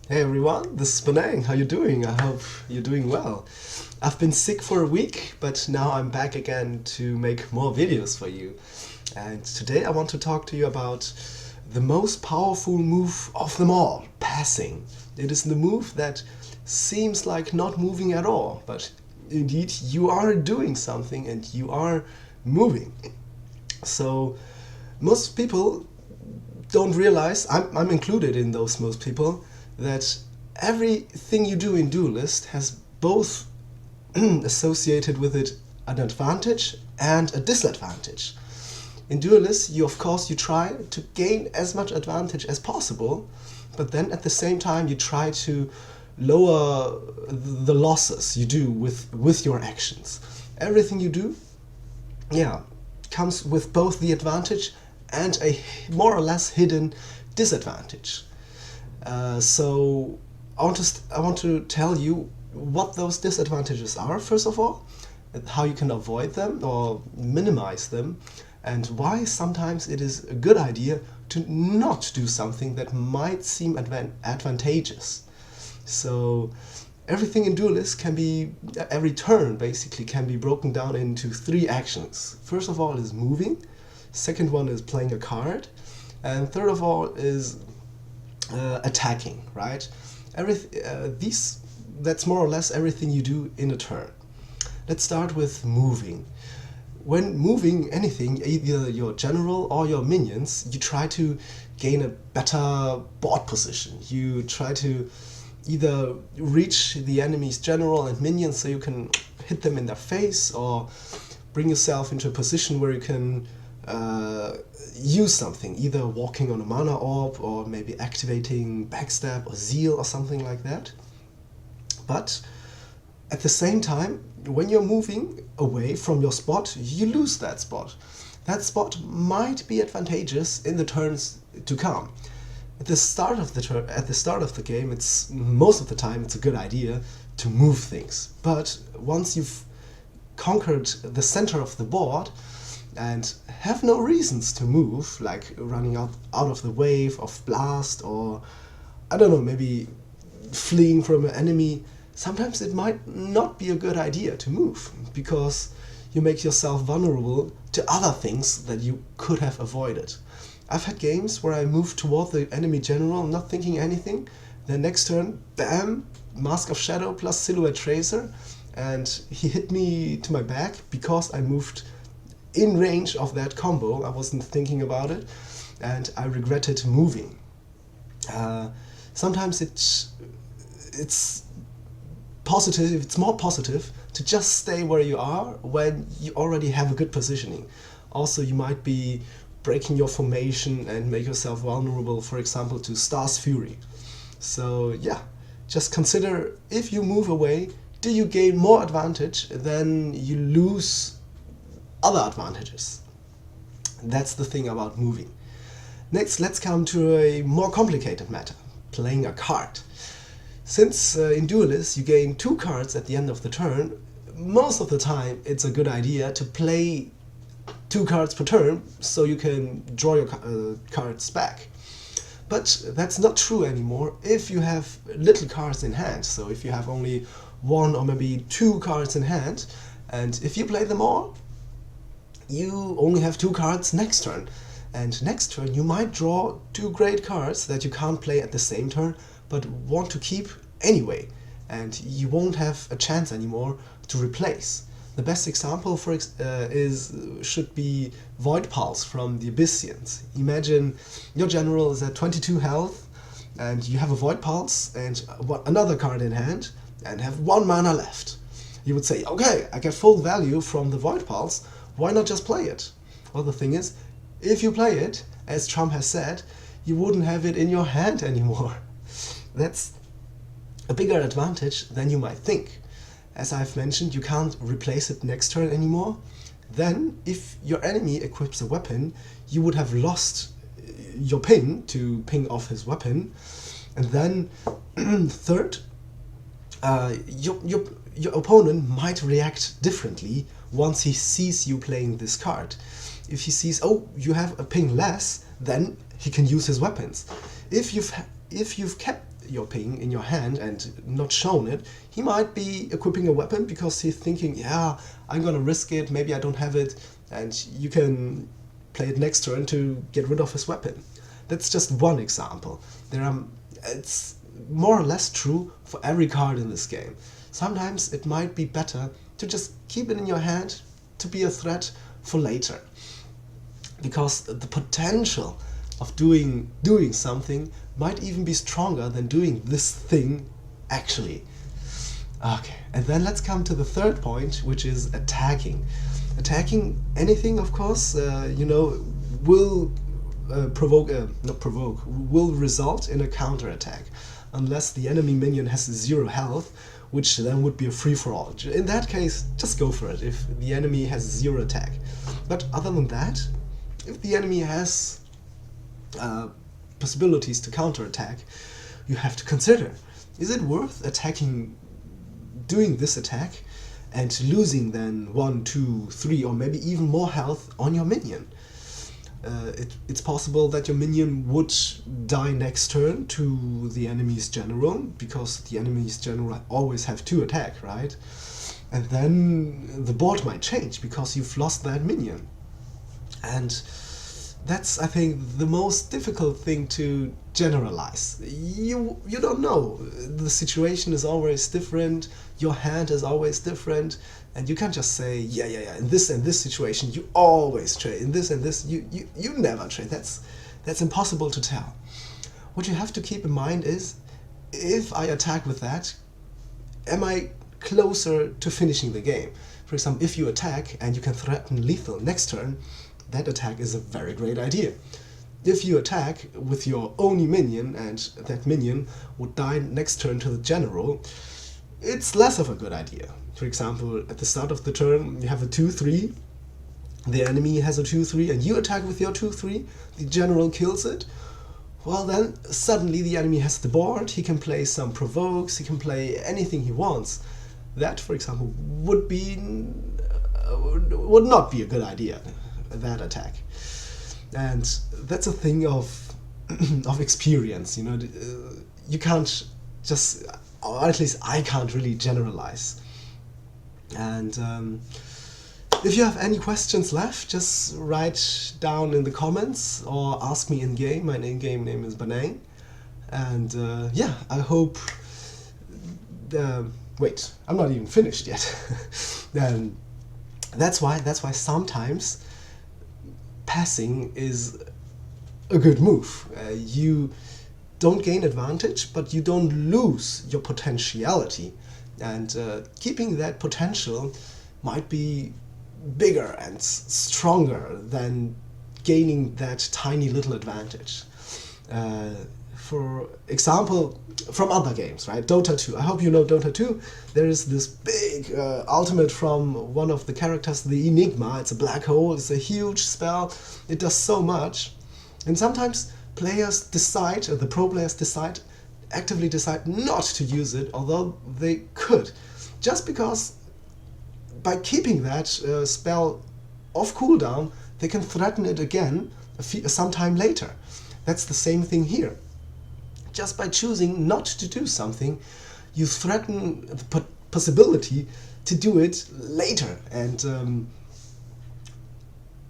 Hey everyone, this is Penang. How you doing? I hope you're doing well. I've been sick for a week, but now I'm back again to make more videos for you. And today I want to talk to you about the most powerful move of them all, passing. It is the move that seems like not moving at all, but indeed you are doing something and you are moving. So most people don't realize, I'm included in those most people, that everything you do in duelyst has both associated with it an advantage and a disadvantage. In duelyst, you try to gain as much advantage as possible, but then at the same time you try to lower the losses you do with your actions. Everything you do, comes with both the advantage and a more or less hidden disadvantage. So I want to tell you what those disadvantages are, first of all, how you can avoid them or minimize them, and why sometimes it is a good idea to not do something that might seem advantageous. So everything in duelyst every turn basically can be broken down into three actions. First of all is moving, second one is playing a card, and third of all is attacking, right? That's more or less everything you do in a turn. Let's start with moving. When moving anything, either your general or your minions, you try to gain a better board position. You try to either reach the enemy's general and minions so you can hit them in their face, or bring yourself into a position where you can use something, either walking on a mana orb or maybe activating backstab or zeal or something like that. But at the same time, when you're moving away from your spot, you lose that spot. That spot might be advantageous in the turns to come. At the start of the game, most of the time it's a good idea to move things. But once you've conquered the center of the board and have no reasons to move, like running out of the wave of blast, or I don't know, maybe fleeing from an enemy, sometimes it might not be a good idea to move, because you make yourself vulnerable to other things that you could have avoided. I've had games where I moved toward the enemy general, not thinking anything, then next turn, bam, Mask of Shadow plus Silhouette Tracer, and he hit me to my back because I moved in range of that combo. I wasn't thinking about it, and I regretted moving. Sometimes it's positive. It's more positive to just stay where you are when you already have a good positioning. Also, you might be breaking your formation and make yourself vulnerable, for example, to Star's Fury. So yeah, just consider, if you move away, do you gain more advantage than you lose other advantages? That's the thing about moving. Next, let's come to a more complicated matter, playing a card. Since in duelyst you gain 2 cards at the end of the turn, most of the time it's a good idea to play 2 cards per turn so you can draw your cards back. But that's not true anymore if you have little cards in hand. So if you have only 1 or maybe 2 cards in hand, and if you play them all, you only have 2 cards next turn. And next turn you might draw 2 great cards that you can't play at the same turn, but want to keep anyway. And you won't have a chance anymore to replace. The best example should be Void Pulse from the Abyssians. Imagine your general is at 22 health, and you have a Void Pulse and another card in hand, and have 1 mana left. You would say, okay, I get full value from the Void Pulse, why not just play it? Well, the thing is, if you play it, as Trump has said, you wouldn't have it in your hand anymore. That's a bigger advantage than you might think. As I've mentioned, you can't replace it next turn anymore. Then, if your enemy equips a weapon, you would have lost your ping to ping off his weapon. And then, third, your opponent might react differently once he sees you playing this card. If he sees, oh, you have a ping less, then he can use his weapons. If you've your ping in your hand and not shown it, he might be equipping a weapon because he's thinking, yeah, I'm gonna risk it, maybe I don't have it, and you can play it next turn to get rid of his weapon. That's just one example. It's more or less true for every card in this game. Sometimes it might be better to just keep it in your hand to be a threat for later, because the potential of doing something might even be stronger than doing this thing actually. Okay, and then let's come to the third point, which is attacking. Attacking anything, of course, will will result in a counterattack, unless the enemy minion has 0 health, which then would be a free-for-all. In that case, just go for it if the enemy has 0 attack. But other than that, if the enemy has possibilities to counterattack, you have to consider, is it worth doing this attack and losing then 1, 2, 3 or maybe even more health on your minion? It's possible that your minion would die next turn to the enemy's general, because the enemy's general always have 2 attack, right? And then the board might change because you've lost that minion. And that's, I think, the most difficult thing to generalize. You don't know. The situation is always different, your hand is always different, and you can't just say, yeah, in this and this situation you always trade, in this and this you never trade. That's impossible to tell. What you have to keep in mind is, if I attack with that, am I closer to finishing the game? For example, if you attack and you can threaten lethal next turn, that attack is a very great idea. If you attack with your only minion and that minion would die next turn to the general, it's less of a good idea. For example, at the start of the turn you have a 2-3, the enemy has a 2-3 and you attack with your 2-3, the general kills it. Well, then suddenly the enemy has the board, he can play some provokes, he can play anything he wants. That, for example, would not be a good idea, that attack. And that's a thing of experience, you can't just, or at least I can't really generalize. And if you have any questions left, just write down in the comments or ask me in game. My in-game name is Banang. And yeah, I hope wait, I'm not even finished yet. That's why sometimes passing is a good move. You don't gain advantage, but you don't lose your potentiality. And keeping that potential might be bigger and stronger than gaining that tiny little advantage. For example, from other games, right? Dota 2. I hope you know Dota 2. There is this big ultimate from one of the characters, the Enigma. It's a black hole, it's a huge spell, it does so much. And sometimes players decide, or the pro players actively decide not to use it, although they could. Just because by keeping that spell off cooldown, they can threaten it again sometime later. That's the same thing here. Just by choosing not to do something, you threaten the possibility to do it later, and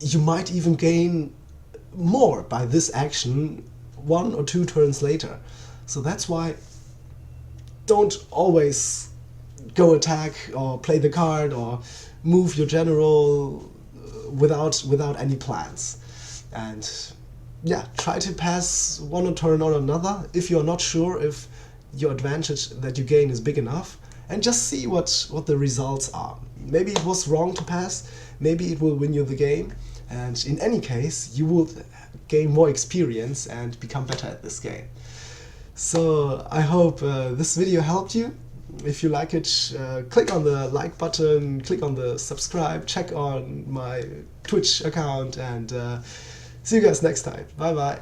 you might even gain more by this action 1 or 2 turns later. So that's why don't always go attack or play the card or move your general without any plans. And yeah, try to pass one turn or another if you're not sure if your advantage that you gain is big enough, and just see what the results are. Maybe it was wrong to pass, maybe it will win you the game, and in any case you will gain more experience and become better at this game. So I hope this video helped you. If you like it, click on the like button, click on the subscribe, check on my Twitch account, and see you guys next time. Bye bye.